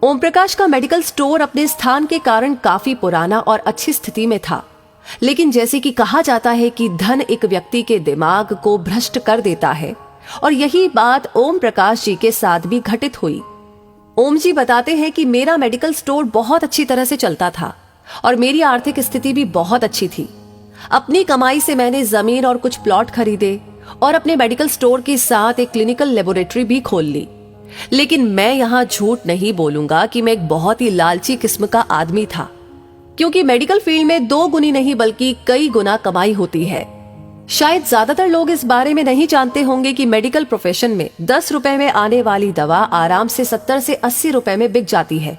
ओम प्रकाश का medical store अपने स्थान के कारण काफी पुराना और अच्छी स्थिति में था, लेकिन जैसे कि कहा जाता है कि धन एक व्यक्ति के दिमाग को भ्रष्ट कर देता है, और यही बात ओम प्रकाश जी के साथ भी घटित हुई। ओम जी बताते हैं कि मेरा मेडिकल स्टोर बहुत अच्छी तरह से चलता था और मेरी आर्थिक स्थिति भी बहुत अच्छी थी। अपनी कमाई से मैंने जमीन और कुछ प्लॉट खरीदे और अपने मेडिकल स्टोर के साथ एक क्लिनिकल लेबोरेटरी भी खोल ली। लेकिन मैं यहाँ झूठ नहीं बोलूंगा कि मैं एक बहुत ही लालची किस्म का आदमी था, क्योंकि मेडिकल फील्ड में 2 गुनी नहीं बल्कि कई गुना कमाई होती है। शायद ज्यादातर लोग इस बारे में नहीं जानते होंगे कि मेडिकल प्रोफेशन में 10 रुपए में आने वाली दवा आराम से 70 से 80 रुपए में बिक जाती है।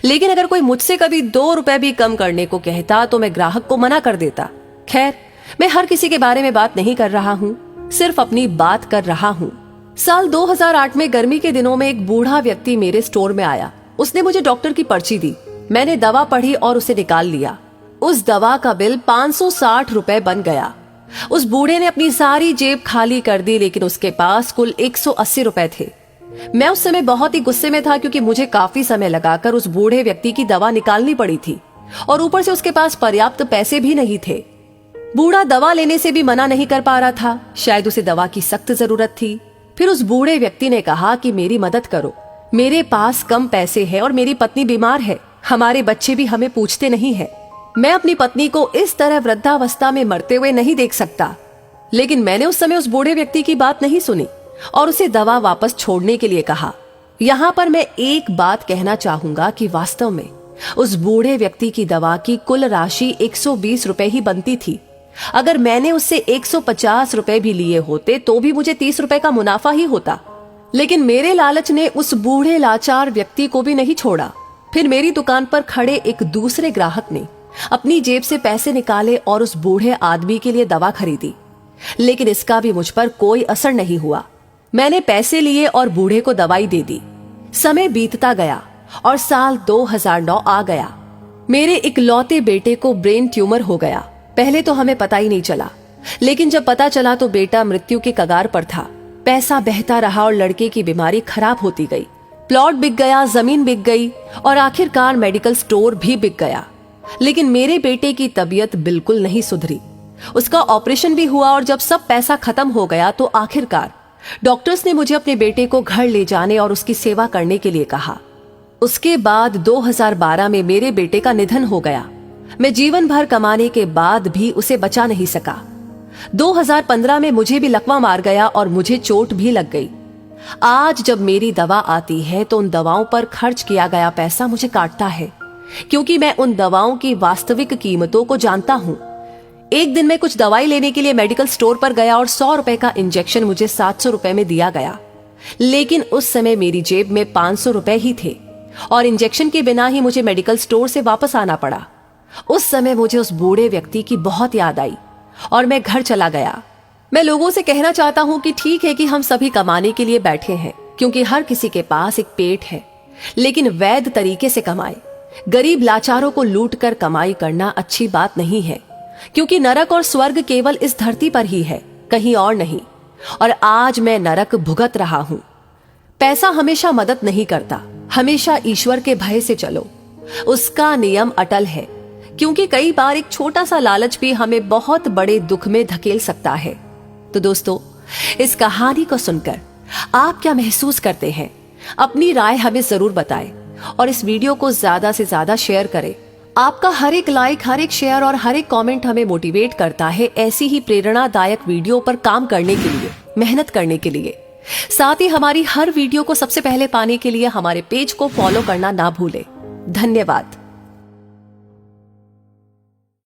लेकिन अगर कोई मुझसे कभी 2 रुपए भी कम करने को कहता तो मैं ग्राहक को मना कर देता। खैर, मैं हर किसी के बारे में बात नहीं कर रहा हूँ, सिर्फ अपनी बात कर रहा हूँ। साल 2008 में गर्मी के दिनों में एक बूढ़ा व्यक्ति मेरे स्टोर में आया। उसने मुझे डॉक्टर की पर्ची दी। मैंने दवा पढ़ी और उसे निकाल लिया। उस दवा का बिल 560 रुपए बन गया। उस बूढ़े ने अपनी सारी जेब खाली कर दी, लेकिन उसके पास कुल 180 रुपए थे। मैं उस समय बहुत ही गुस्से में था, क्योंकि मुझे काफी समय लगाकर उस बूढ़े व्यक्ति की दवा निकालनी पड़ी थी और ऊपर से उसके पास पर्याप्त पैसे भी नहीं थे। बूढ़ा दवा लेने से भी मना नहीं कर पा रहा था, शायद उसे दवा की सख्त जरूरत थी। फिर उस बूढ़े व्यक्ति ने कहा कि मेरी मदद करो, मेरे पास कम पैसे हैं और मेरी पत्नी बीमार है, हमारे बच्चे भी हमें पूछते नहीं है। मैं अपनी पत्नी को इस तरह वृद्धावस्था में मरते हुए नहीं देख सकता। लेकिन मैंने उस समय उस बूढ़े व्यक्ति की बात नहीं सुनी और उसे दवा वापस छोड़ने के लिए कहा। यहाँ पर मैं एक बात कहना चाहूंगा कि वास्तव में उस बूढ़े व्यक्ति की दवा की कुल राशि 120 रुपए ही बनती थी। अगर मैंने उससे 150 रुपए भी लिए होते तो भी मुझे 30 रुपए का मुनाफा ही होता। लेकिन मेरे लालच ने उस बूढ़े लाचार व्यक्ति को भी नहीं छोड़ा। फिर मेरी दुकान पर खड़े एक दूसरे ग्राहक ने अपनी जेब से पैसे निकाले और उस बूढ़े आदमी के लिए दवा खरीदी, लेकिन इसका भी मुझ पर कोई असर नहीं हुआ। मैंने पैसे लिए और बूढ़े को दवाई दे दी। समय बीतता गया और साल 2009 आ गया। मेरे इकलौते बेटे को ब्रेन ट्यूमर हो गया। पहले तो हमें पता ही नहीं चला, लेकिन जब पता चला तो बेटा मृत्यु के कगार पर था। पैसा बहता रहा और लड़के की बीमारी खराब होती गई। प्लॉट बिक गया, जमीन बिक गई और आखिरकार मेडिकल स्टोर भी बिक गया। लेकिन मेरे बेटे की तबीयत बिल्कुल नहीं सुधरी। उसका ऑपरेशन भी हुआ और जब सब पैसा खत्म हो गया तो आखिरकार डॉक्टर्स ने मुझे अपने बेटे को घर ले जाने और उसकी सेवा करने के लिए कहा। उसके बाद 2012 में मेरे बेटे का निधन हो गया। मैं जीवन भर कमाने के बाद भी उसे बचा नहीं सका। 2015 में मुझे भी लकवा मार गया और मुझे चोट भी लग गई। आज जब मेरी दवा आती है तो उन दवाओं पर खर्च किया गया पैसा मुझे काटता है, क्योंकि मैं उन दवाओं की वास्तविक कीमतों को जानता हूं। एक दिन मैं कुछ दवाई लेने के लिए मेडिकल स्टोर पर गया और 100 रुपए का इंजेक्शन मुझे 700 रुपए में दिया गया। लेकिन उस समय मेरी जेब में 500 रुपए ही थे और इंजेक्शन के बिना ही मुझे मेडिकल स्टोर से वापस आना पड़ा। उस समय मुझे उस बूढ़े व्यक्ति की बहुत याद आई और मैं घर चला गया। मैं लोगों से कहना चाहता हूं कि ठीक है कि हम सभी कमाने के लिए बैठे हैं, क्योंकि हर किसी के पास एक पेट है, लेकिन वैध तरीके से कमाए। गरीब लाचारों को लूट कर कमाई करना अच्छी बात नहीं है, क्योंकि नरक और स्वर्ग केवल इस धरती पर ही है, कहीं और नहीं। और आज मैं नरक भुगत रहा हूं। पैसा हमेशा मदद नहीं करता, हमेशा ईश्वर के भय से चलो, उसका नियम अटल है। क्योंकि कई बार एक छोटा सा लालच भी हमें बहुत बड़े दुख में धकेल सकता है। तो दोस्तों, इस कहानी को सुनकर आप क्या महसूस करते हैं? अपनी राय हमें जरूर बताएं और इस वीडियो को ज्यादा से ज्यादा शेयर करें। आपका हर एक लाइक, हर एक शेयर और हर एक कमेंट हमें मोटिवेट करता है ऐसी ही प्रेरणादायक वीडियो पर काम करने के लिए, मेहनत करने के लिए। साथ ही हमारी हर वीडियो को सबसे पहले पाने के लिए हमारे पेज को फॉलो करना ना भूलें। धन्यवाद।